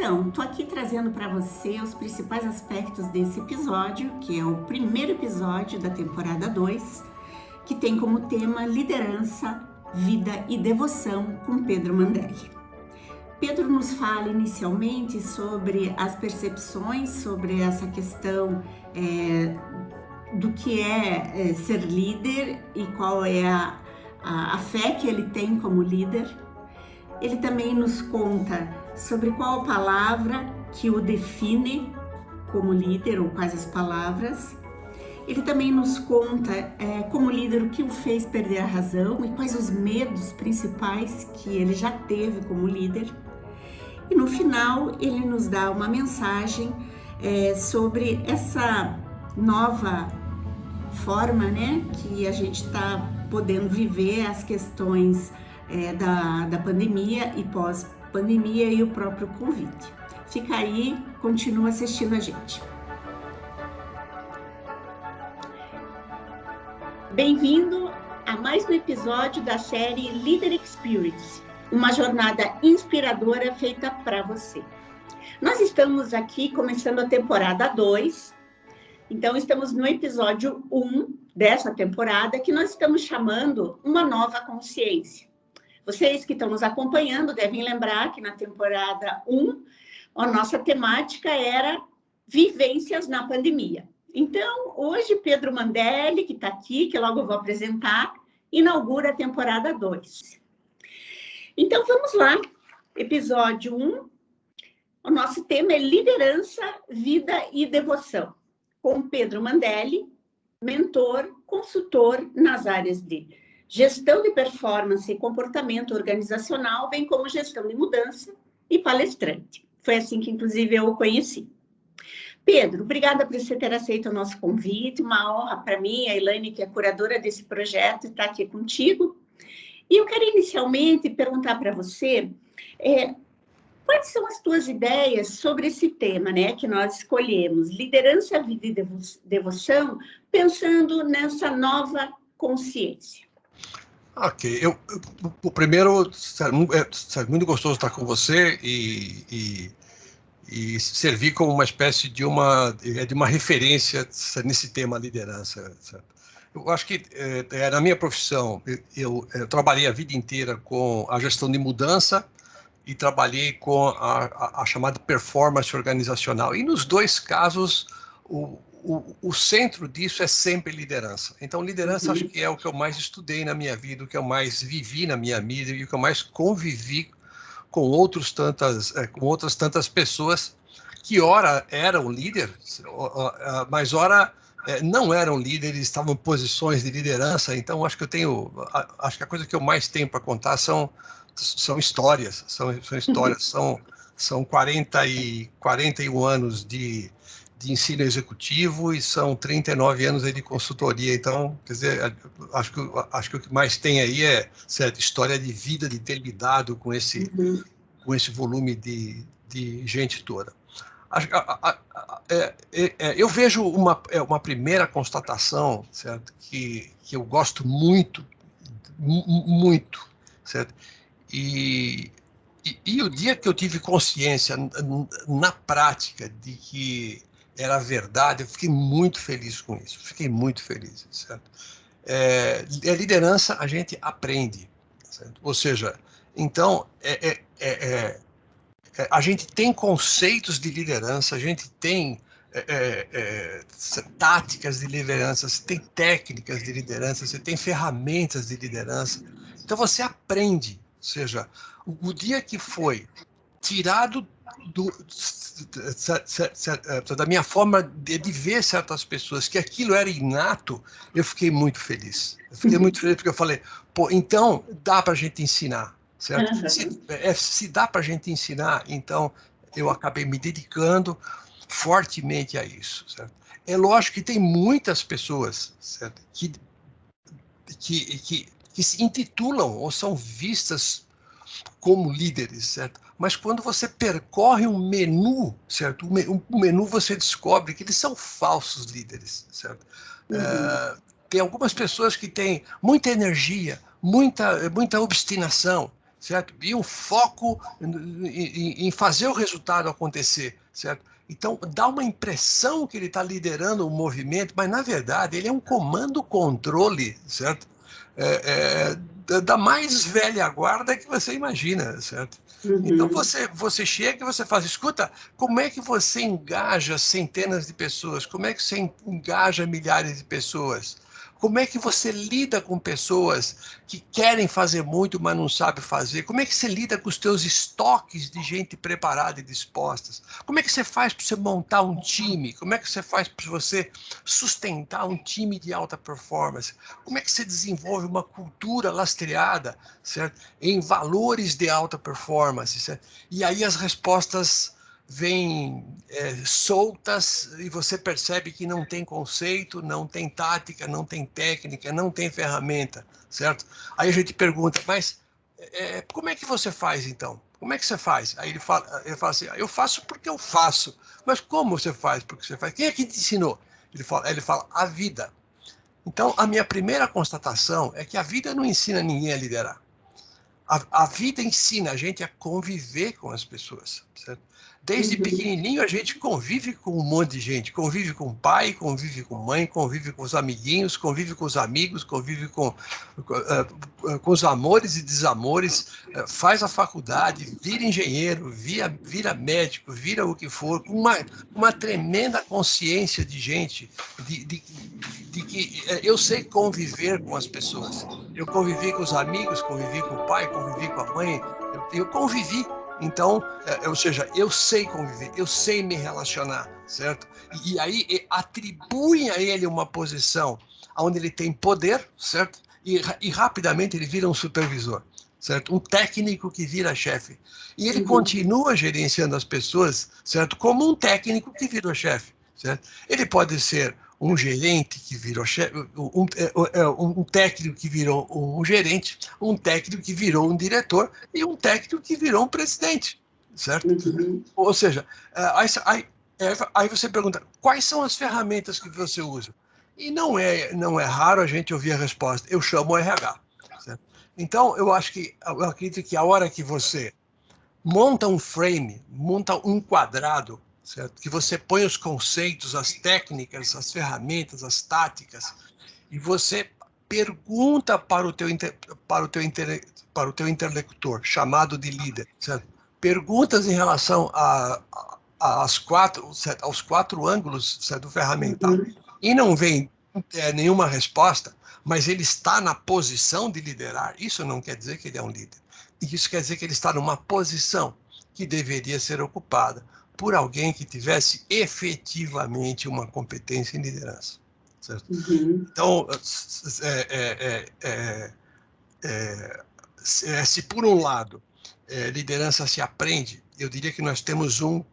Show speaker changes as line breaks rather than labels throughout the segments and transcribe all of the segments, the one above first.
Então, estou aqui trazendo para você os principais aspectos desse episódio, que é o primeiro episódio da temporada 2, que tem como tema liderança, vida e devoção com Pedro Mandelli. Pedro nos fala inicialmente sobre as percepções sobre essa questão do que é ser líder e qual é a fé que ele tem como líder. Ele também nos conta sobre qual palavra que o define como líder, ou quais as palavras. Ele também nos conta como líder o que o fez perder a razão e quais os medos principais que ele já teve como líder. E no final ele nos dá uma mensagem sobre essa nova forma, que a gente está podendo viver as questões da pandemia e pós-pandemia e o próprio Covid. Fica aí, continua assistindo a gente. Bem-vindo a mais um episódio da série Leader Experience, uma jornada inspiradora feita para você. Nós estamos aqui começando a temporada 2, então estamos no episódio 1 dessa temporada, que nós estamos chamando Uma Nova Consciência. Vocês que estão nos acompanhando devem lembrar que na temporada 1, a nossa temática era vivências na pandemia. Então, hoje, Pedro Mandelli, que está aqui, que logo eu vou apresentar, inaugura a temporada 2. Então, vamos lá. Episódio 1, o nosso tema é liderança, vida e devoção, com Pedro Mandelli, mentor, consultor nas áreas de gestão de performance e comportamento organizacional, bem como gestão de mudança e palestrante. Foi assim que, inclusive, eu o conheci. Pedro, obrigada por você ter aceito o nosso convite. Uma honra para mim, a Elaine, que é curadora desse projeto, estar aqui contigo. E eu quero inicialmente perguntar para você quais são as tuas ideias sobre esse tema, que nós escolhemos, liderança, vida e devoção, pensando nessa nova consciência.
Ok, o primeiro, é muito gostoso estar com você e servir como uma espécie de uma referência nesse tema liderança. Certo? Eu acho que na minha profissão, eu trabalhei a vida inteira com a gestão de mudança e trabalhei com a chamada performance organizacional. E nos dois casos, o centro disso é sempre liderança. Então, liderança acho que é o que eu mais estudei na minha vida, o que eu mais vivi na minha vida e o que eu mais convivi com outras tantas pessoas que ora eram líderes, mas ora não eram líderes, estavam em posições de liderança. Então, acho que acho que a coisa que eu mais tenho para contar são histórias, são 41 anos de ensino executivo e são 39 anos aí de consultoria. Então, quer dizer, acho que o que mais tem aí é certo, história de vida, de ter lidado com esse volume de gente toda. Eu vejo uma primeira constatação, certo, que eu gosto muito, certo? E o dia que eu tive consciência na prática de que era verdade, eu fiquei muito feliz com isso. Fiquei muito feliz, certo? A liderança a gente aprende, certo? Ou seja, então a gente tem conceitos de liderança, a gente tem táticas de liderança, você tem técnicas de liderança, você tem ferramentas de liderança. Então você aprende, ou seja, o dia que foi tirado da minha forma de ver certas pessoas, que aquilo era inato, eu fiquei muito feliz. Eu fiquei muito feliz porque eu falei, pô, então dá para a gente ensinar, certo? Se dá para a gente ensinar, então eu acabei me dedicando fortemente a isso, certo? É lógico que tem muitas pessoas, certo, que se intitulam ou são vistas como líderes, certo? Mas quando você percorre um menu, certo? Um menu você descobre que eles são falsos líderes, certo? Tem algumas pessoas que têm muita energia, muita obstinação, certo? E um foco em fazer o resultado acontecer, certo? Então, dá uma impressão que ele está liderando o movimento, mas, na verdade, ele é um comando-controle, certo? Da mais velha guarda que você imagina, certo? Então, você chega e você fala, escuta, como é que você engaja centenas de pessoas? Como é que você engaja milhares de pessoas? Como é que você lida com pessoas que querem fazer muito, mas não sabem fazer? Como é que você lida com os teus estoques de gente preparada e disposta? Como é que você faz para você montar um time? Como é que você faz para você sustentar um time de alta performance? Como é que você desenvolve uma cultura lastreada, certo? Em valores de alta performance, certo? E aí as respostas vêm soltas e você percebe que não tem conceito, não tem tática, não tem técnica, não tem ferramenta, certo? Aí a gente pergunta, mas como é que você faz então? Como é que você faz? Aí ele fala assim, eu faço porque eu faço. Mas como você faz porque você faz? Quem é que te ensinou? Ele fala, a vida. Então, a minha primeira constatação é que a vida não ensina ninguém a liderar. A vida ensina a gente a conviver com as pessoas, certo? Desde pequenininho a gente convive com um monte de gente, convive com o pai, convive com mãe, convive com os amiguinhos, convive com os amigos, convive com os amores e desamores, faz a faculdade, vira engenheiro, vira médico, vira o que for, com uma tremenda consciência de gente, de que eu sei conviver com as pessoas. Eu convivi com os amigos, convivi com o pai, convivi com a mãe, eu convivi. Então, ou seja, eu sei conviver, eu sei me relacionar, certo? E aí atribuem a ele uma posição onde ele tem poder, certo? E rapidamente ele vira um supervisor, certo? Um técnico que vira chefe. E ele continua gerenciando as pessoas, certo? Como um técnico que virou chefe, certo? Ele pode ser um gerente que virou chefe, um técnico que virou um gerente, um técnico que virou um diretor e um técnico que virou um presidente, certo? Ou seja, aí você pergunta, quais são as ferramentas que você usa? E não é raro a gente ouvir a resposta, eu chamo o RH, certo? Então, eu acredito que a hora que você monta um frame, monta um quadrado, certo? Que você põe os conceitos, as técnicas, as ferramentas, as táticas, e você pergunta para o teu interlocutor, chamado de líder, certo? Perguntas em relação aos quatro ângulos, certo, do ferramental, e não vem nenhuma resposta, mas ele está na posição de liderar, isso não quer dizer que ele é um líder. Isso quer dizer que ele está numa posição que deveria ser ocupada por alguém que tivesse efetivamente uma competência em liderança. Certo? Então, se por um lado liderança se aprende, eu diria que nós temos um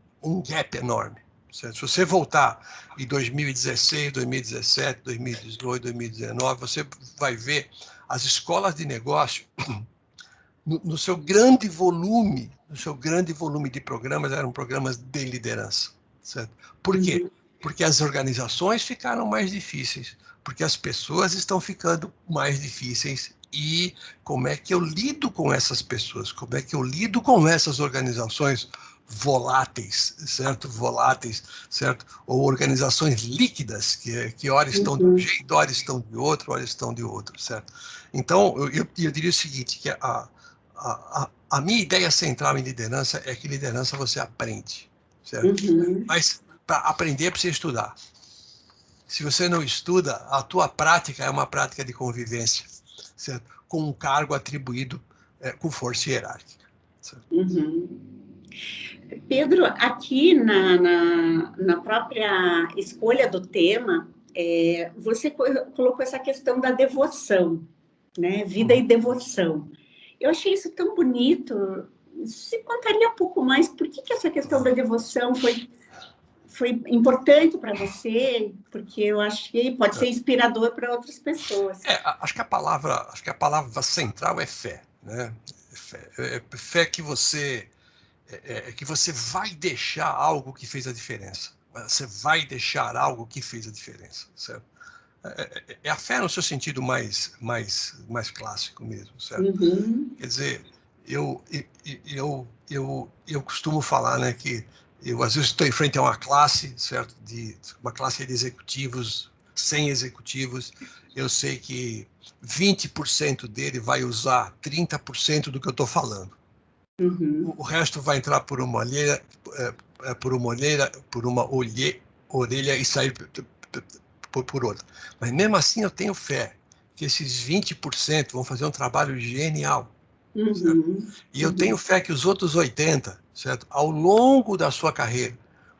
gap enorme. Certo? Se você voltar em 2016, 2017, 2018, 2019, você vai ver as escolas de negócio no seu grande volume de programas, eram programas de liderança. Certo? Por quê? Porque as organizações ficaram mais difíceis, porque as pessoas estão ficando mais difíceis. E como é que eu lido com essas pessoas? Como é que eu lido com essas organizações voláteis, certo? Voláteis, certo? Ou organizações líquidas, que ora estão de um jeito, ora estão de outro, ora estão de outro, certo? Então, eu diria o seguinte, que a minha ideia central em liderança é que liderança você aprende, certo? Mas para aprender precisa estudar. Se você não estuda, a tua prática é uma prática de convivência, certo? Com um cargo atribuído com força hierárquica.
Pedro, aqui na própria escolha do tema, você colocou essa questão da devoção, né? Vida e devoção. Eu achei isso tão bonito. Você contaria um pouco mais por que essa questão da devoção foi importante para você? Porque eu acho que pode ser inspirador para outras pessoas.
Acho que a palavra central é fé, né? Fé que você vai deixar algo que fez a diferença. Você vai deixar algo que fez a diferença, certo? A fé no seu sentido mais clássico mesmo, certo? Quer dizer, eu, eu costumo falar, né, que eu às vezes estou em frente a uma classe, certo, de uma classe de executivos, 100 executivos, eu sei que 20% dele vai usar 30% do que eu estou falando.
Uhum.
O resto vai entrar por uma olheira, por uma orelha e sair por outra. Mas mesmo assim eu tenho fé que esses 20% vão fazer um trabalho genial. Certo?
Uhum.
E eu tenho
Uhum.
fé que os outros 80, certo, ao longo da sua carreira,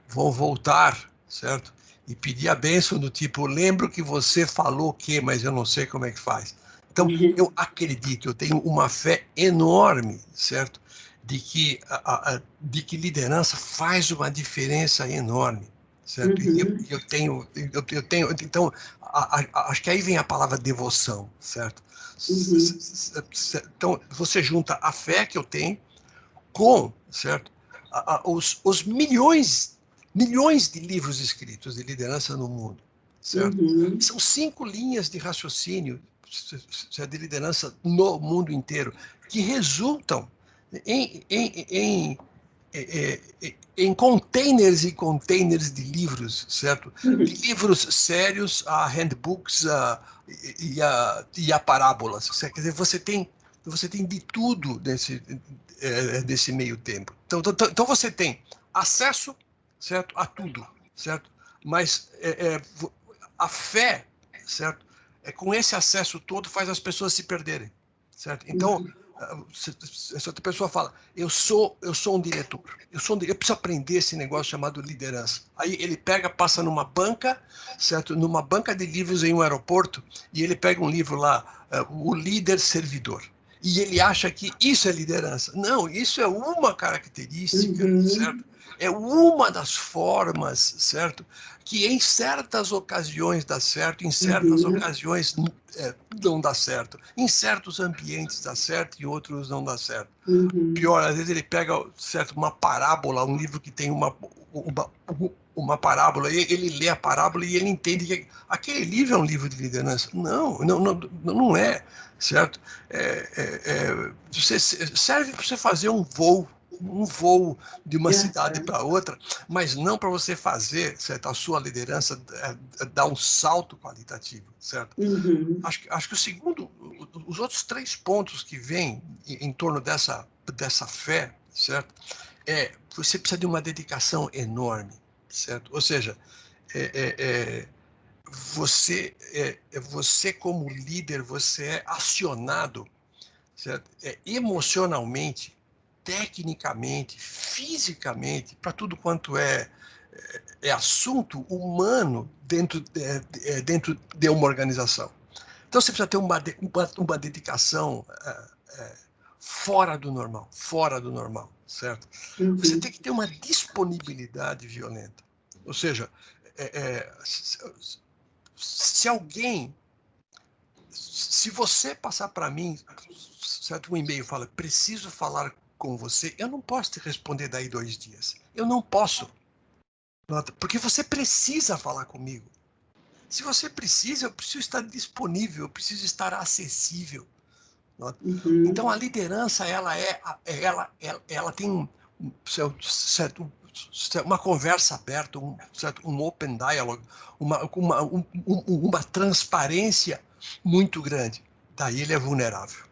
vão voltar, certo, e pedir a bênção do tipo, lembro que você falou que, mas eu não sei como é que faz. Então, eu acredito, eu tenho uma fé enorme, certo, de que liderança faz uma diferença enorme, certo? E
Uhum.
eu tenho, então, acho que aí vem a palavra devoção, certo?
Uhum.
Então, você junta a fé que eu tenho com, certo, os milhões de livros escritos de liderança no mundo, certo?
Uhum.
São 5 linhas de raciocínio de liderança no mundo inteiro que resultam em, em, em em containers e containers de livros, certo? De
Uhum.
livros sérios a handbooks e a parábolas. Quer dizer, você tem de tudo nesse meio tempo. Então você tem acesso, certo, a tudo, certo? Mas a fé, certo, com esse acesso todo faz as pessoas se perderem, certo? Então essa outra pessoa fala, eu sou um diretor, eu preciso aprender esse negócio chamado liderança. Aí ele pega, passa numa banca, certo? Numa banca de livros em um aeroporto, e ele pega um livro lá, o líder servidor. E ele acha que isso é liderança. Não, isso é uma característica, certo?
Uhum.
É uma das formas, certo? Que em certas ocasiões dá certo, em certas
Uhum.
ocasiões não dá certo. Em certos ambientes dá certo, em outros não dá certo.
Uhum.
Pior, às vezes ele pega, certo, uma parábola, um livro que tem uma, uma parábola, e ele lê a parábola e ele entende que aquele livro é um livro de liderança. Não é, certo? Você serve para você fazer um voo de uma cidade
Uhum.
para outra, mas não para você fazer, certo, a sua liderança dar um salto qualitativo, certo?
Uhum.
Acho que o segundo, os outros 3 pontos que vêm em torno dessa fé, certo? Você precisa de uma dedicação enorme, certo? Ou seja, é, é, é, você como líder, você é acionado, certo? Emocionalmente, tecnicamente, fisicamente, para tudo quanto é assunto humano dentro de uma organização. Então você precisa ter uma dedicação fora do normal, certo? Você tem
Uhum.
que ter uma disponibilidade violenta. Ou seja, se alguém, se você passar para mim, certo, um e-mail fala, preciso falar com você, eu não posso te responder daí 2 dias. Eu não posso, porque você precisa falar comigo. Se você precisa, eu preciso estar disponível, eu preciso estar acessível. Então
Uhum.
a liderança ela tem certo, uma conversa aberta, um open dialogue, uma transparência muito grande. Daí ele é vulnerável.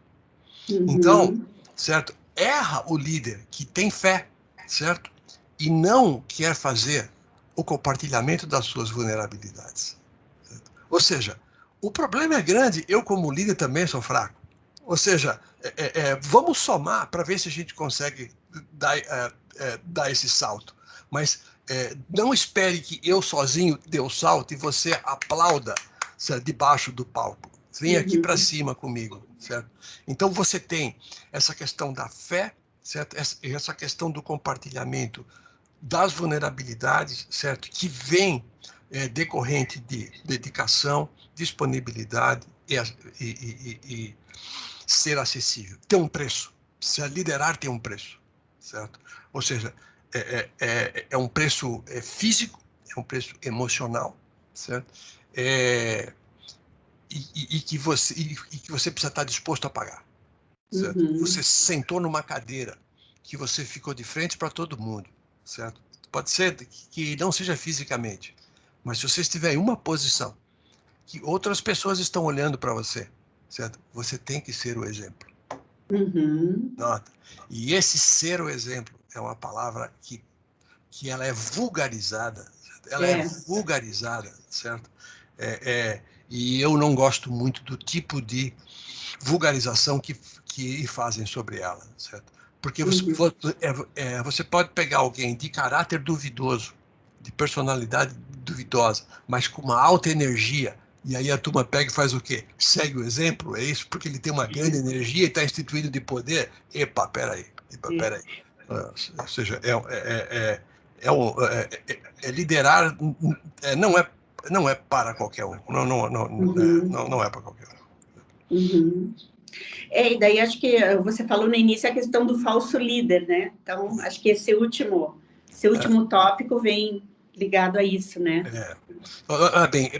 Então,
Uhum.
certo, erra o líder que tem fé, certo, e não quer fazer o compartilhamento das suas vulnerabilidades. Certo? Ou seja, o problema é grande, eu como líder também sou fraco. Ou seja, vamos somar para ver se a gente consegue dar esse salto. Mas não espere que eu sozinho dê o salto e você aplauda, certo, debaixo do palco. Vem aqui para
Uhum.
cima comigo, certo? Então você tem essa questão da fé, certo? Essa questão do compartilhamento das vulnerabilidades, certo? Que vem decorrente de dedicação, disponibilidade e ser acessível. Tem um preço. Se liderar tem um preço, certo? Ou seja, é um preço físico, é um preço emocional, certo? E que você precisa estar disposto a pagar. certo? Você sentou numa cadeira que você ficou de frente para todo mundo, certo? Pode ser que não seja fisicamente, mas se você estiver em uma posição que outras pessoas estão olhando para você, certo? Você tem que ser o exemplo. Nota. E esse ser o exemplo é uma palavra que ela é vulgarizada, certo? Ela é vulgarizada, certo? E eu não gosto muito do tipo de vulgarização que fazem sobre ela, certo? Porque você pode pegar alguém de caráter duvidoso, de personalidade duvidosa, mas com uma alta energia, e aí a turma pega e faz o quê? Segue o exemplo, é isso? Porque ele tem uma grande energia e está instituído de poder? Epa, peraí. Ou seja, liderar não é para qualquer um. Não é para qualquer um.
E daí acho que você falou no início a questão do falso líder, né? Então, acho que esse último tópico vem ligado a isso, né?
Bem,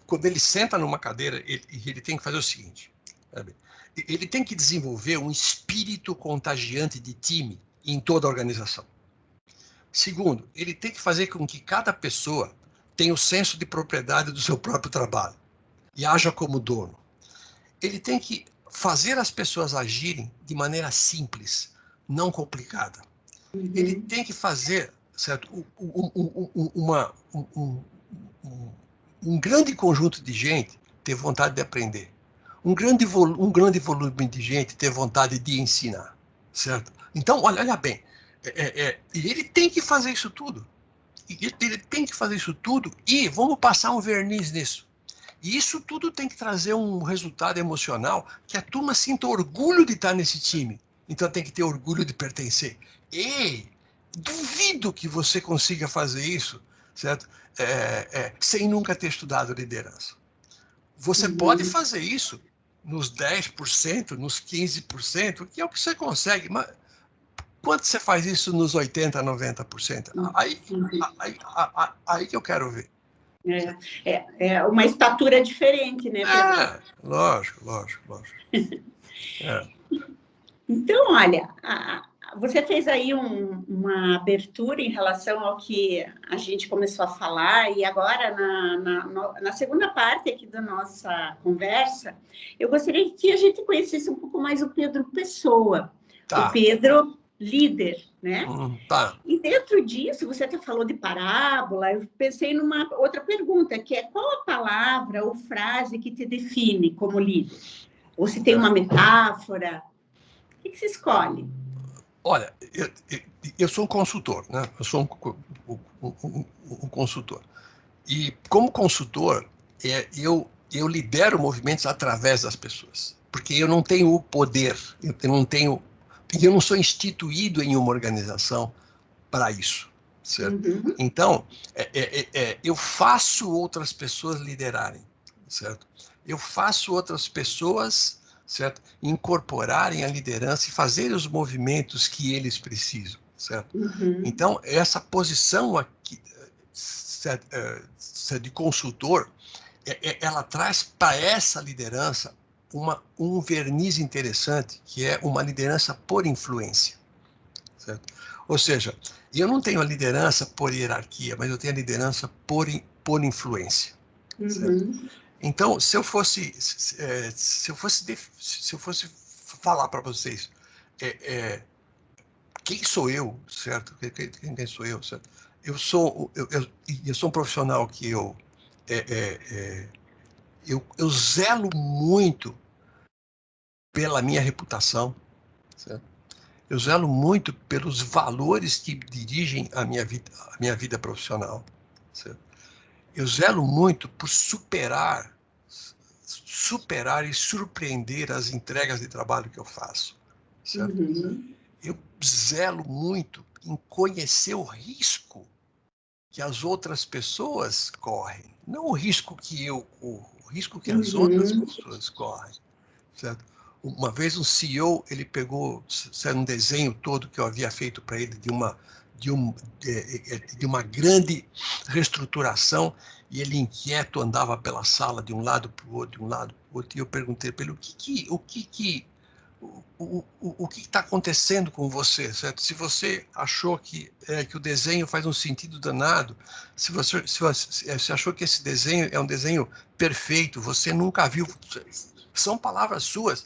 quando ele senta numa cadeira, ele tem que fazer o seguinte, sabe? Ele tem que desenvolver um espírito contagiante de time em toda a organização. Segundo, ele tem que fazer com que cada pessoa tenha o senso de propriedade do seu próprio trabalho e haja como dono. Ele tem que fazer as pessoas agirem de maneira simples, não complicada. Ele tem que fazer, certo, um grande conjunto de gente ter vontade de aprender. Um grande volume de gente ter vontade de ensinar, certo? Então, olha bem, ele tem que fazer isso tudo. Ele tem que fazer isso tudo e vamos passar um verniz nisso. E isso tudo tem que trazer um resultado emocional que a turma sinta orgulho de estar nesse time. Então tem que ter orgulho de pertencer. E duvido que você consiga fazer isso, certo? Sem nunca ter estudado liderança. Você pode fazer isso nos 10%, nos 15%, que é o que você consegue, mas quanto você faz isso nos 80%, 90%? Aí que eu quero ver.
É uma estatura diferente, né, Pedro?
Lógico.
Então, olha, você fez aí uma abertura em relação ao que a gente começou a falar, e agora, na segunda parte aqui da nossa conversa, eu gostaria que a gente conhecesse um pouco mais o Pedro Pessoa, o Pedro líder, né?
Tá.
E dentro disso, você até falou de parábola, eu pensei numa outra pergunta, que é qual a palavra ou frase que te define como líder? Ou se tem uma metáfora? O que você escolhe?
Olha, eu sou um consultor, né? Eu sou um consultor. E como consultor, eu lidero movimentos através das pessoas. Porque eu não tenho o poder, eu não sou instituído em uma organização para isso, certo? Então, eu faço outras pessoas liderarem, certo? Eu faço outras pessoas, certo, incorporarem a liderança e fazerem os movimentos que eles precisam, certo? Então, essa posição aqui de consultor, ela traz para essa liderança um verniz interessante, que é uma liderança por influência, certo? Ou seja, eu não tenho a liderança por hierarquia, mas eu tenho a liderança por influência, certo? Então, se eu fosse falar para vocês quem sou eu, certo? Quem sou eu, certo? Eu sou um profissional que eu zelo muito pela minha reputação, certo? Eu zelo muito pelos valores que dirigem a minha vida profissional, certo? Eu zelo muito por superar e surpreender as entregas de trabalho que eu faço, certo? Eu zelo muito em conhecer o risco que as outras pessoas correm, não o risco que eu corro, o risco que as outras pessoas correm, certo? Uma vez um CEO, ele pegou um desenho todo que eu havia feito para ele de uma grande reestruturação, e ele inquieto andava pela sala de um lado para o outro, e eu perguntei para ele o que o que está acontecendo com você, certo? Se você achou que o desenho faz um sentido danado, se você achou que esse desenho é um desenho perfeito, você nunca viu, são palavras suas.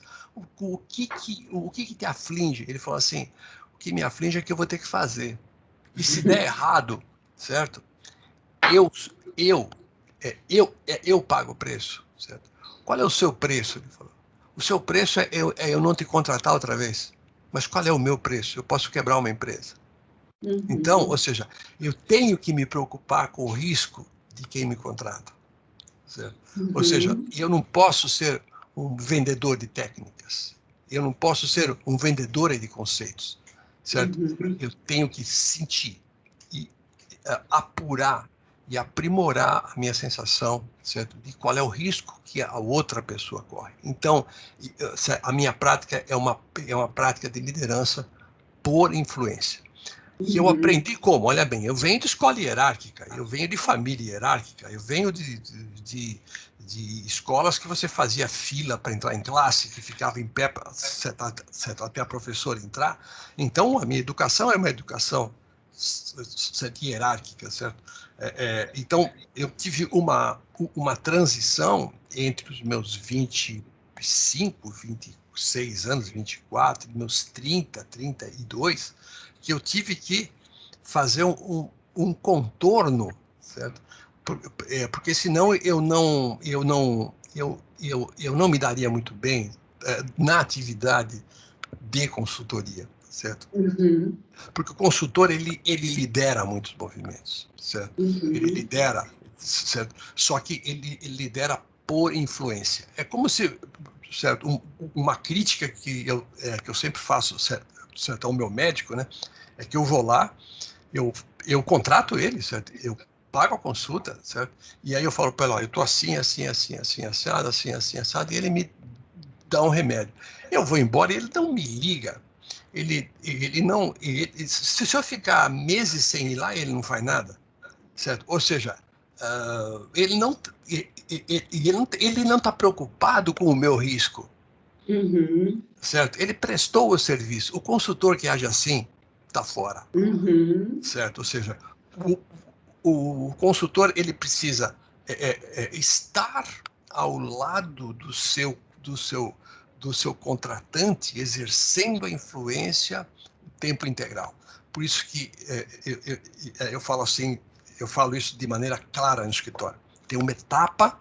O que te aflige? Ele falou assim, o que me aflige é que eu vou ter que fazer. E se der errado, certo? Eu, eu, eu pago o preço, certo? Qual é o seu preço? Ele falou. O seu preço é eu não te contratar outra vez. Mas qual é o meu preço? Eu posso quebrar uma empresa. Então, ou seja, eu tenho que me preocupar com o risco de quem me contrata. Certo? Ou seja, eu não posso ser um vendedor de técnicas. Eu não posso ser um vendedor de conceitos. Certo? Eu tenho que sentir e apurar e aprimorar a minha sensação, certo? De qual é o risco que a outra pessoa corre. Então, a minha prática é uma prática de liderança por influência. E eu aprendi como? Olha bem, eu venho de escola hierárquica, eu venho de família hierárquica, eu venho de escolas que você fazia fila para entrar em classe, que ficava em pé até a professora entrar. Então, a minha educação é uma educação hierárquica, certo? Então, eu tive uma transição entre os meus 25, 26 anos, 24, meus 30, 32, que eu tive que fazer um contorno, certo? Porque senão eu não me daria muito bem na atividade de consultoria, certo? Porque o consultor ele lidera muitos movimentos, certo? Ele lidera, certo? Só que ele lidera por influência. É como se, certo? Uma crítica que eu sempre faço, certo, ao meu médico, né? É que eu vou lá, eu contrato ele, certo? Eu pago a consulta, certo? E aí eu falo para ele, ó, eu tô assim, assim, assim, assim, assado, assim, assim, assado, e ele me dá um remédio. Eu vou embora e ele não me liga. Ele não. Se eu ficar meses sem ir lá, ele não faz nada, certo? Ou seja, ele não está preocupado com o meu risco, certo? Ele prestou o serviço. O consultor que age assim está fora, certo? Ou seja, o consultor ele precisa estar ao lado do seu contratante, exercendo a influência em tempo integral. Por isso que eu falo assim, eu falo isso de maneira clara no escritório. Tem uma etapa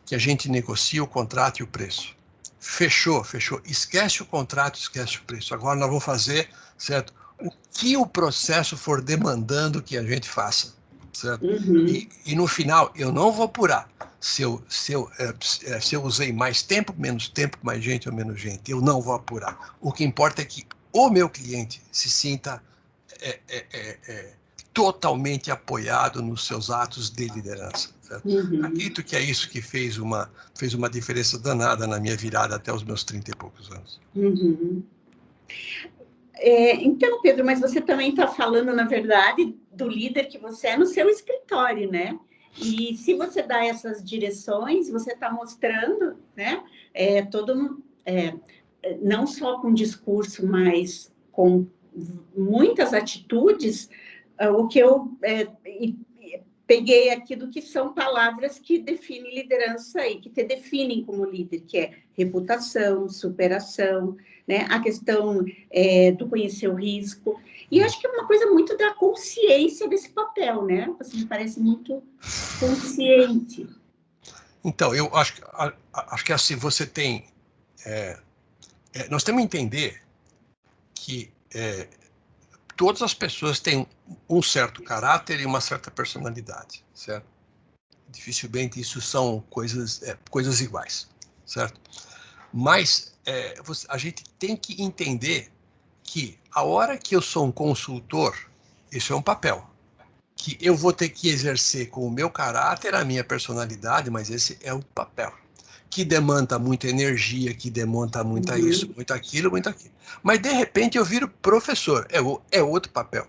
que a gente negocia o contrato e o preço. Fechou. Esquece o contrato, esquece o preço. Agora nós vamos fazer, certo? O que o processo for demandando que a gente faça, certo? E no final, eu não vou apurar se eu usei mais tempo, menos tempo, mais gente ou menos gente. Eu não vou apurar. O que importa é que o meu cliente se sinta totalmente apoiado nos seus atos de liderança. Acredito que é isso que fez uma diferença danada na minha virada até os meus 30 e poucos anos.
Então, Pedro, mas você também está falando, na verdade, do líder que você é no seu escritório, né? E se você dá essas direções, você está mostrando, né? Não só com discurso, mas com muitas atitudes, o que eu peguei aqui do que são palavras que definem liderança e que te definem como líder, que é reputação, superação, né? A questão do conhecer o risco. E eu acho que é uma coisa muito da consciência desse papel, né? Você me parece muito consciente.
Então, eu acho que assim, você tem... nós temos que entender que todas as pessoas têm um certo caráter e uma certa personalidade, certo? Dificilmente isso são coisas iguais, certo? Mas a gente tem que entender que a hora que eu sou um consultor, isso é um papel que eu vou ter que exercer com o meu caráter, a minha personalidade, mas esse é o papel que demanda muita energia, que demanda muito isso, muito aquilo, muito aquilo. Mas de repente eu viro professor, é outro papel.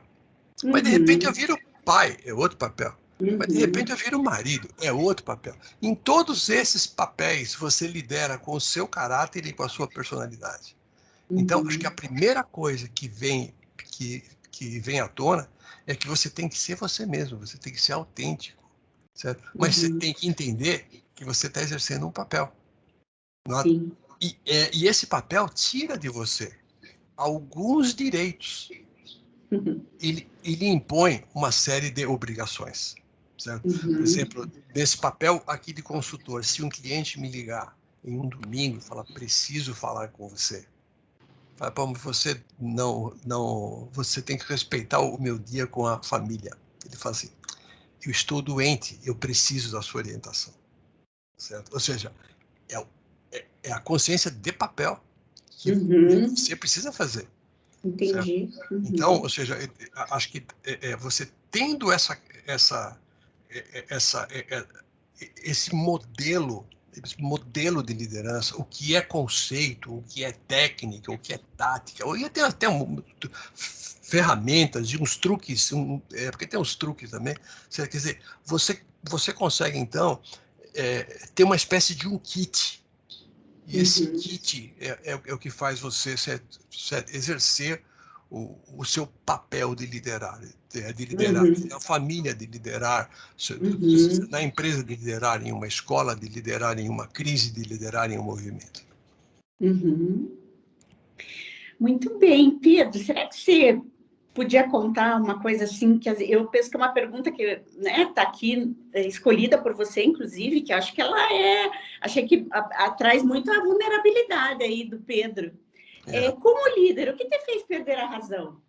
Mas de repente eu viro pai, é outro papel. Mas de repente eu viro marido, é outro papel. Em todos esses papéis você lidera com o seu caráter e com a sua personalidade. Então, acho que a primeira coisa que vem à tona é que você tem que ser você mesmo, você tem que ser autêntico, certo? Mas você tem que entender que você está exercendo um papel.
Sim.
E esse papel tira de você alguns direitos. Ele impõe uma série de obrigações, certo? Por exemplo, nesse papel aqui de consultor, se um cliente me ligar em um domingo e falar, preciso falar com você, fala, pô, você tem que respeitar o meu dia com a família. Ele fala assim, eu estou doente, eu preciso da sua orientação, certo? Ou seja, é a consciência de papel que você precisa fazer.
Entendi.
Então, ou seja, acho que você tendo esse modelo de liderança, o que é conceito, o que é técnica, o que é tática, ou até ferramentas e uns truques, porque tem uns truques também. Quer dizer, você consegue, então, ter uma espécie de um kit. E esse kit é o que faz você exercer o seu papel de liderar, na família de liderar, na empresa de liderar, em uma escola de liderar, em uma crise de liderar, em um movimento.
Muito bem, Pedro, será que você podia contar uma coisa assim, que eu penso que é uma pergunta que está aqui escolhida por você, inclusive, que acho que achei que traz muito a vulnerabilidade aí do Pedro. Como líder, o que te fez perder a razão?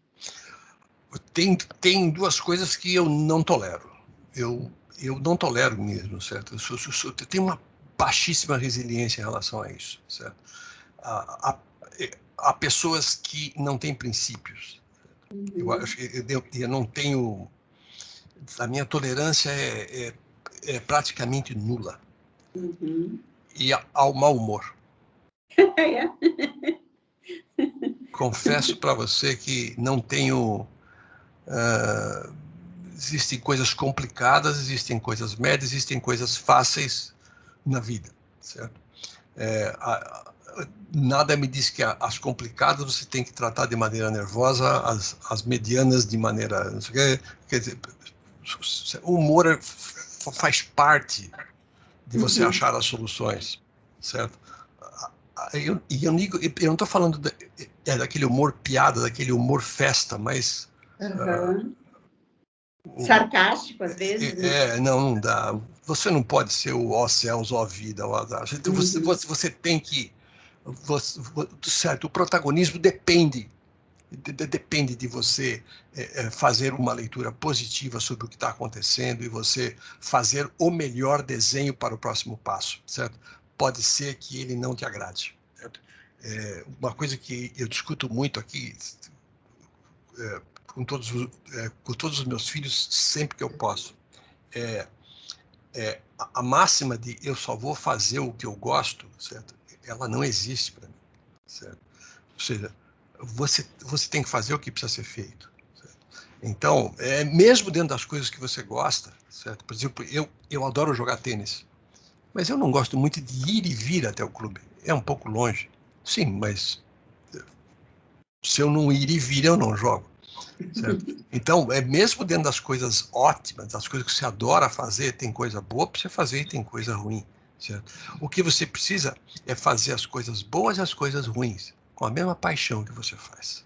Tem duas coisas que eu não tolero. Eu não tolero mesmo, certo? Eu tenho uma baixíssima resiliência em relação a isso, certo? Há pessoas que não têm princípios. Eu não tenho... A minha tolerância é praticamente nula. E ao mau humor. Confesso para você que não tenho... existem coisas complicadas, existem coisas médias, existem coisas fáceis na vida, certo? Nada me diz que as complicadas você tem que tratar de maneira nervosa, as medianas de maneira... Quer dizer, o humor faz parte de você achar as soluções, certo? Eu não estou falando daquele humor piada, daquele humor festa, mas...
sarcástico, às vezes.
Não dá. Você não pode ser o ó céus, ó vida, ó azar. Você tem que... certo, o protagonismo depende de você fazer uma leitura positiva sobre o que está acontecendo e você fazer o melhor desenho para o próximo passo, certo? Pode ser que ele não te agrade, certo? Uma coisa que eu discuto muito aqui com todos os meus filhos sempre que eu posso a máxima de eu só vou fazer o que eu gosto, certo? Ela não existe para mim, certo? Ou seja, você tem que fazer o que precisa ser feito, certo? Então, mesmo dentro das coisas que você gosta, certo? Por exemplo, eu adoro jogar tênis, mas eu não gosto muito de ir e vir até o clube. É um pouco longe. Sim, mas se eu não ir e vir, eu não jogo. Certo? Então, mesmo dentro das coisas ótimas, das coisas que você adora fazer, tem coisa boa para você fazer e tem coisa ruim. Certo? O que você precisa é fazer as coisas boas e as coisas ruins, com a mesma paixão que você faz.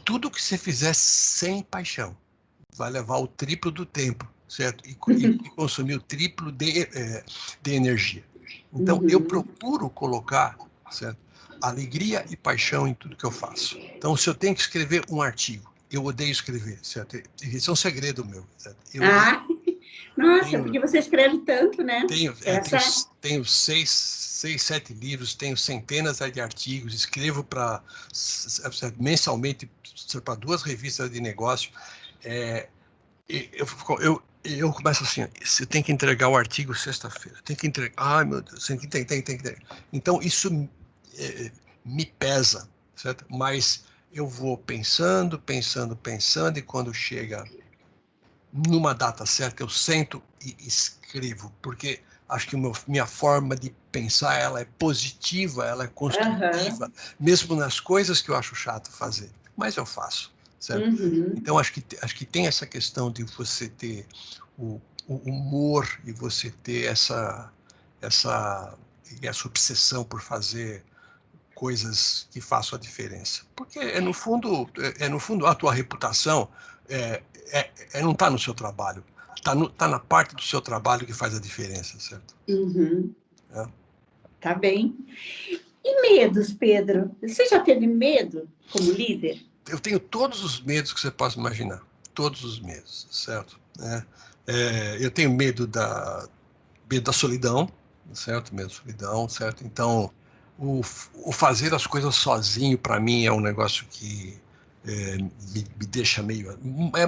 Tudo que você fizer sem paixão vai levar o triplo do tempo, certo? E consumir o triplo de energia. Então, eu procuro colocar, certo, alegria e paixão em tudo que eu faço. Então, se eu tenho que escrever um artigo, eu odeio escrever, certo? Isso é um segredo meu, certo?
Nossa, porque você escreve tanto, né?
Tenho 6, 7 livros, tenho centenas de artigos, escrevo mensalmente para 2 revistas de negócio. Eu começo assim, você tem que entregar o artigo sexta-feira, tem que entregar, ai meu Deus, tem que entregar. Então isso me pesa, certo? Mas eu vou pensando, e quando chega numa data certa, eu sento e escrevo, porque acho que minha forma de pensar, ela é positiva, ela é construtiva, mesmo nas coisas que eu acho chato fazer, mas eu faço, certo? Então, acho que tem essa questão de você ter o humor e você ter essa obsessão por fazer coisas que façam a diferença. Porque, no fundo, a tua reputação não está no seu trabalho. Está na parte do seu trabalho que faz a diferença, certo?
Tá bem. E medos, Pedro? Você já teve medo como líder?
Eu tenho todos os medos que você possa imaginar. Todos os medos, certo? Eu tenho medo da solidão, certo? Medo da solidão, certo? Então, o fazer as coisas sozinho, para mim, é um negócio que me deixa meio...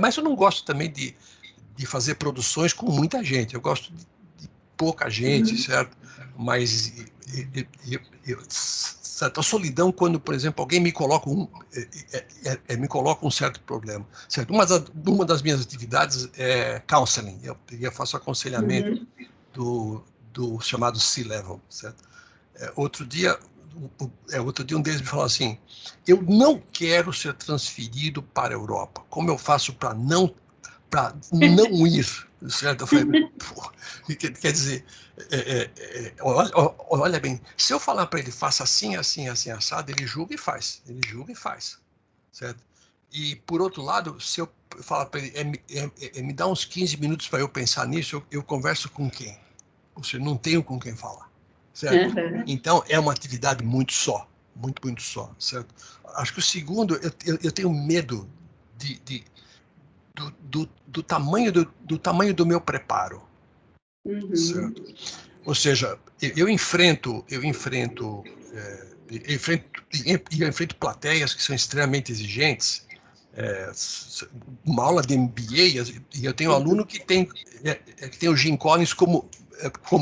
Mas eu não gosto também de fazer produções com muita gente. Eu gosto de pouca gente, certo? Mas certo? A solidão, quando, por exemplo, alguém me coloca me coloca um certo problema, certo? Uma das minhas atividades é counseling. Eu faço aconselhamento do chamado C-Level, certo? Outro dia um deles me falou assim: eu não quero ser transferido para a Europa. Como eu faço para não ir, certo? Eu falei, quer dizer, olha bem, se eu falar para ele, faça assim, assim, assim, assado, ele julga e faz, certo? E, por outro lado, se eu falar para ele, me dá uns 15 minutos para eu pensar nisso, eu converso com quem? Ou seja, não tenho com quem falar, certo? Então, é uma atividade muito só, muito só, certo? Acho que o segundo, eu tenho medo do tamanho do meu preparo, certo? Ou seja, eu enfrento plateias que são extremamente exigentes. Uma aula de MBA, e eu tenho um aluno que tem o Jim Collins como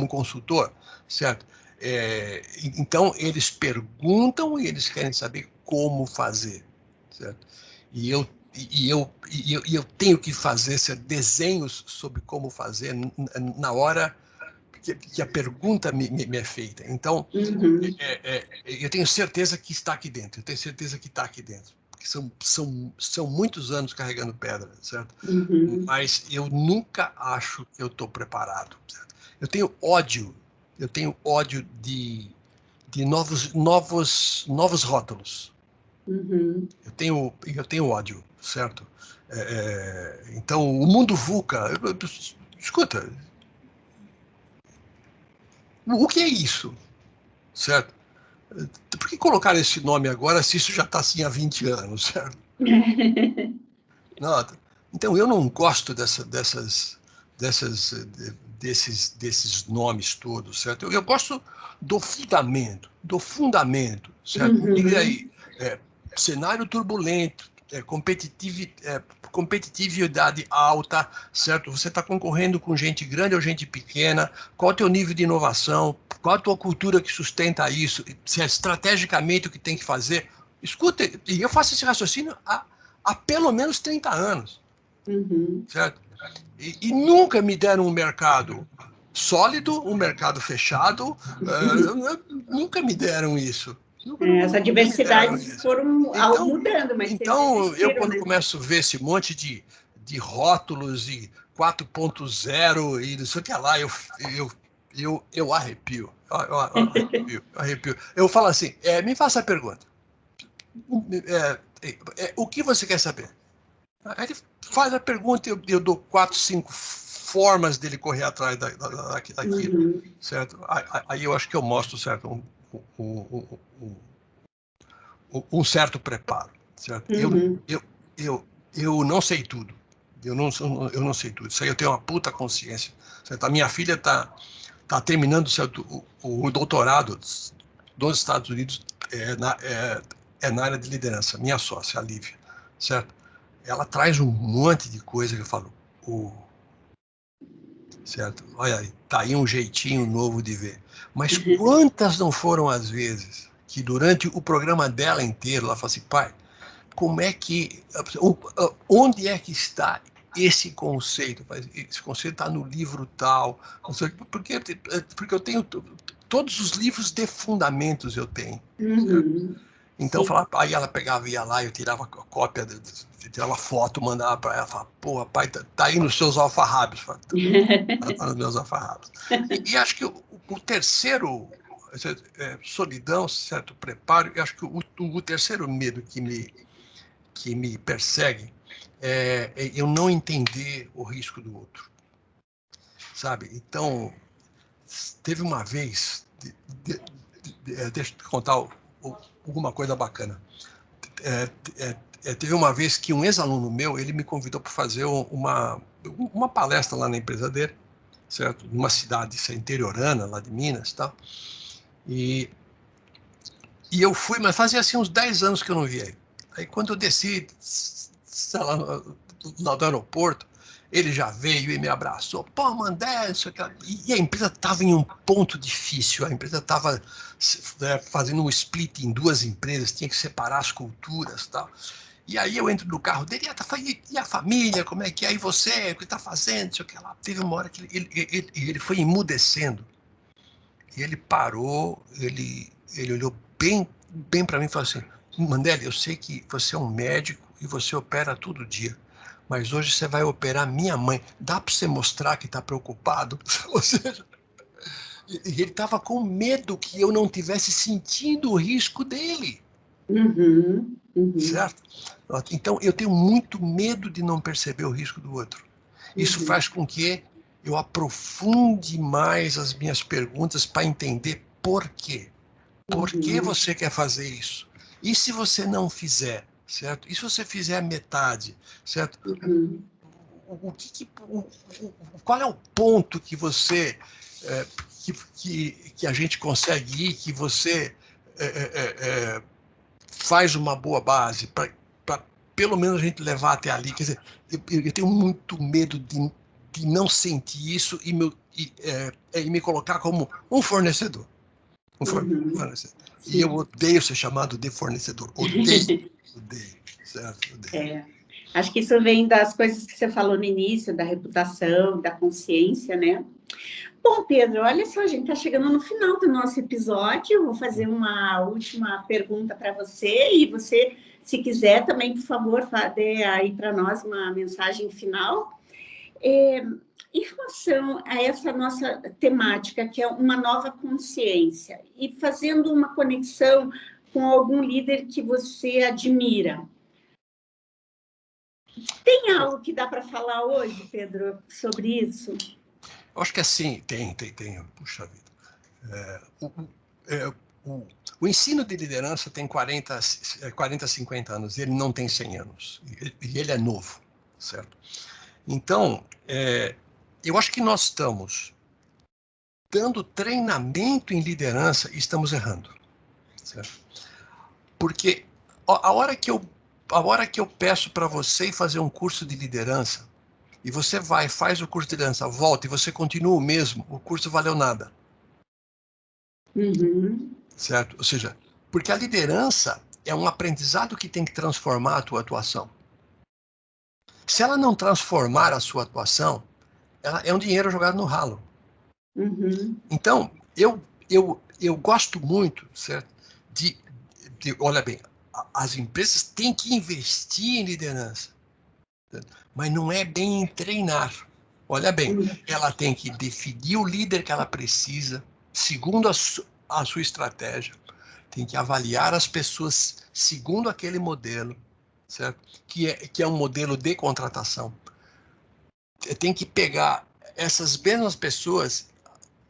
consultor, certo? Então, eles perguntam e eles querem saber como fazer, certo? E eu tenho que fazer desenhos sobre como fazer na hora que a pergunta me é feita. Então, eu tenho certeza que está aqui dentro. Porque são muitos anos carregando pedra, certo? Mas eu nunca acho que eu estou preparado, certo? Eu tenho ódio de novos rótulos. Eu tenho ódio, certo? Então, o mundo VUCA, escuta, o que é isso, certo? Por que colocar esse nome agora se isso já está assim há 20 anos, certo? Não, então, eu não gosto desses nomes todos, certo? Eu gosto do fundamento, certo? E aí, cenário turbulento, competitividade alta, certo? Você está concorrendo com gente grande ou gente pequena, qual é o teu nível de inovação, qual a tua cultura que sustenta isso, se é estrategicamente o que tem que fazer. Escuta, e eu faço esse raciocínio há pelo menos 30 anos, certo? E nunca me deram um mercado sólido, um mercado fechado, nunca me deram isso.
As diversidades foram mudando, mas
então eu quando
né?
começo a ver esse monte de rótulos e 4.0 e não sei o que lá, eu arrepio. Arrepio. Eu falo assim, me faça a pergunta. O que você quer saber? Aí ele faz a pergunta e eu dou 4, 5 formas dele correr atrás daquilo, certo? Aí eu acho que eu mostro, certo, um certo preparo, certo? Eu não sei tudo. Eu não sei tudo. Isso aí eu tenho uma puta consciência, certo? A minha filha tá terminando, certo, o doutorado dos Estados Unidos na área de liderança. Minha sócia, a Lívia, certo? Ela traz um monte de coisa que eu falo, certo? Olha aí, tá aí um jeitinho novo de ver. Mas quantas não foram as vezes que durante o programa dela inteiro ela fala assim, pai, como é que, onde é que está esse conceito está no livro tal, porque eu tenho todos os livros de fundamentos eu tenho. Então, aí ela pegava, ia lá, eu tirava cópia, tirava foto, mandava para ela, falava, pô, pai, tá aí nos seus alfarrábios, tá nos meus alfarrábios. E acho que o terceiro, solidão, certo preparo, eu acho que o terceiro medo que me persegue é eu não entender o risco do outro, sabe? Então, teve uma vez, deixa eu te contar alguma coisa bacana. Teve uma vez que um ex-aluno meu, ele me convidou para fazer uma palestra lá na empresa dele, certo? Numa cidade interiorana, lá de Minas, tal. E eu fui, mas fazia assim uns 10 anos que eu não via ele. Aí quando eu desci, sei lá, no aeroporto, ele já veio e me abraçou. Pô, Mandé, isso aqui. E a empresa estava em um ponto difícil. A empresa estava fazendo um split em duas empresas, tinha que separar as culturas e tal. E aí eu entro no carro dele, e a família, como é que é? E você, o que está fazendo? Isso aqui lá. Teve uma hora que ele foi emudecendo. E ele parou, ele olhou bem para mim e falou assim, Mandela, eu sei que você é um médico e você opera todo dia, mas hoje você vai operar minha mãe. Dá para você mostrar que está preocupado? Ou seja, ele estava com medo que eu não tivesse sentindo o risco dele. Certo? Então, eu tenho muito medo de não perceber o risco do outro. Isso faz com que eu aprofunde mais as minhas perguntas para entender por quê. Por que você quer fazer isso? E se você não fizer, certo? E se você fizer a metade, certo? Qual é o ponto que você que a gente consegue ir, que você faz uma boa base para pelo menos a gente levar até ali. Quer dizer, eu tenho muito medo de não sentir isso e me colocar como um fornecedor. Fornecedor. E eu odeio ser chamado de fornecedor. Odeio. Certo? Odeio.
Acho que isso vem das coisas que você falou no início, da reputação, da consciência, né? Bom, Pedro, olha só, a gente está chegando no final do nosso episódio. Eu vou fazer uma última pergunta para você e você, se quiser, também, por favor, dê aí para nós uma mensagem final. Em relação a essa nossa temática, que é uma nova consciência, e fazendo uma conexão com algum líder que você admira, tem algo que dá para falar hoje, Pedro, sobre isso?
Eu acho que assim, tem. Puxa vida. O ensino de liderança tem 40, 50 anos, ele não tem 100 anos, e ele é novo, certo? Então, eu acho que nós estamos dando treinamento em liderança e estamos errando, certo? Porque a hora que eu peço para você fazer um curso de liderança, e você vai, faz o curso de liderança, volta e você continua o mesmo, o curso valeu nada. Certo? Ou seja, porque a liderança é um aprendizado que tem que transformar a tua atuação. Se ela não transformar a sua atuação, ela é um dinheiro jogado no ralo. Então, eu gosto muito, certo? Olha bem, as empresas têm que investir em liderança, certo? Mas não é bem em treinar. Olha bem, ela tem que definir o líder que ela precisa, segundo a sua estratégia, tem que avaliar as pessoas segundo aquele modelo, certo? Que é um modelo de contratação. Tem que pegar essas mesmas pessoas,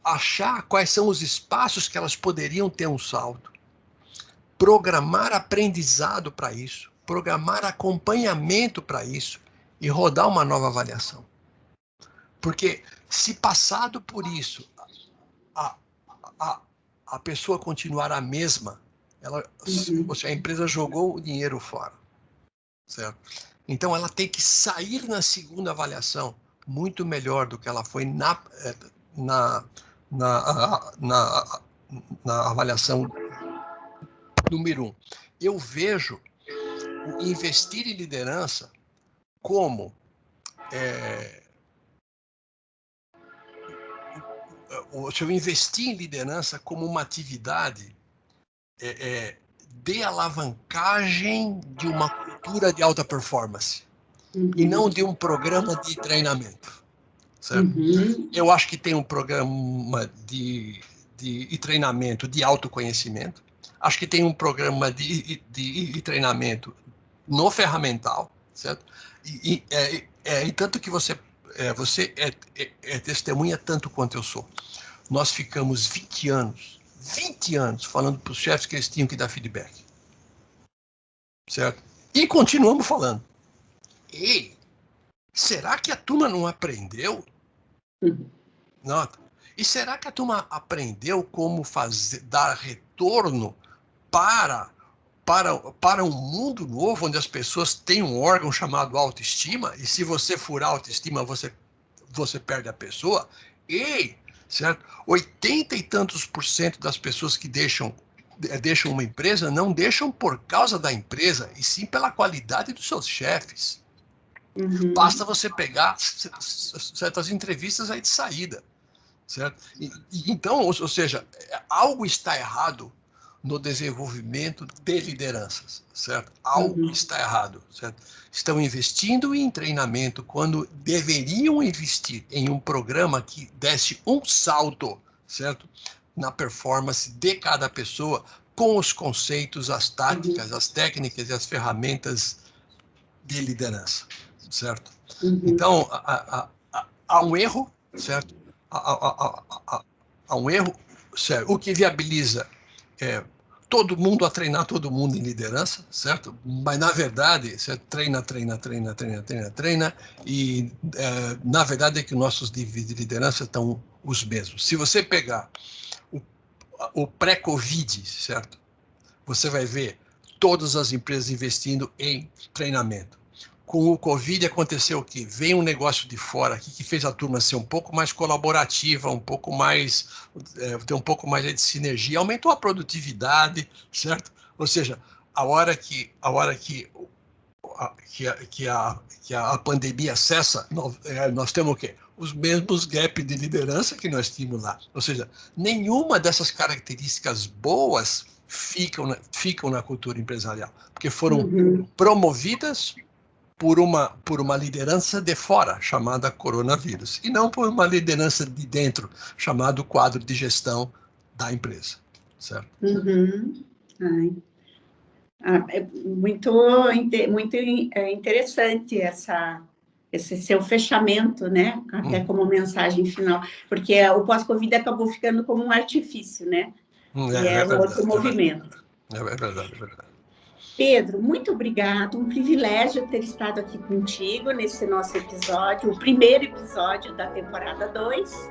achar quais são os espaços que elas poderiam ter um salto, programar aprendizado para isso, programar acompanhamento para isso e rodar uma nova avaliação. Porque se passado por isso, a pessoa continuar a mesma, ou seja, a empresa jogou o dinheiro fora, certo? Então ela tem que sair na segunda avaliação muito melhor do que ela foi na avaliação número 1. Eu vejo o investir em liderança como se eu investir em liderança como uma atividade de alavancagem de uma cultura de alta performance, e não de um programa de treinamento, certo? Eu acho que tem um programa de treinamento de autoconhecimento, acho que tem um programa de treinamento no ferramental, certo? E tanto que você é testemunha tanto quanto eu sou. Nós ficamos 20 anos falando para os chefes que eles tinham que dar feedback, certo? E continuamos falando. E será que a turma não aprendeu? Nota. E será que a turma aprendeu como dar retorno para um mundo novo, onde as pessoas têm um órgão chamado autoestima, e se você furar a autoestima, você perde a pessoa? E, certo? 80 e tantos % das pessoas que deixam uma empresa não deixam por causa da empresa, e sim pela qualidade dos seus chefes. Basta você pegar certas entrevistas aí de saída, certo? Então, ou seja, algo está errado no desenvolvimento de lideranças, certo? Algo está errado, certo? Estão investindo em treinamento quando deveriam investir em um programa que desse um salto, certo? Na performance de cada pessoa, com os conceitos, as táticas, as técnicas e as ferramentas de liderança, certo? Então, há um erro, certo? Há um erro, certo? O que viabiliza todo mundo a treinar todo mundo em liderança, certo? Mas, na verdade, você treina, e, na verdade, é que nossos níveis de liderança estão os mesmos. Se você pegar o pré-Covid, certo? Você vai ver todas as empresas investindo em treinamento. Com o Covid aconteceu o quê? Veio um negócio de fora aqui que fez a turma ser um pouco mais colaborativa, um pouco mais, ter um pouco mais de sinergia, aumentou a produtividade, certo? Ou seja, a hora que a pandemia cessa, nós temos o quê? Os mesmos gaps de liderança que nós tínhamos lá. Ou seja, nenhuma dessas características boas ficam na cultura empresarial, porque foram promovidas por uma liderança de fora, chamada coronavírus, e não por uma liderança de dentro, chamado quadro de gestão da empresa, certo?
É muito interessante esse seu fechamento, né? Até como mensagem final, porque o pós-Covid acabou ficando como um artifício, né? Um outro movimento.
É verdade.
Pedro, muito obrigado, um privilégio ter estado aqui contigo nesse nosso episódio, o primeiro episódio da temporada 2,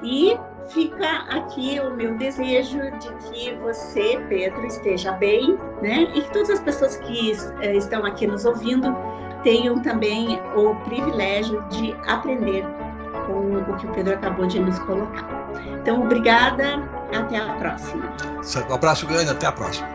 e fica aqui o meu desejo de que você, Pedro, esteja bem, né? E que todas as pessoas que estão aqui nos ouvindo tenham também o privilégio de aprender com o que o Pedro acabou de nos colocar. Então, obrigada, até a próxima.
Um abraço grande, até a próxima.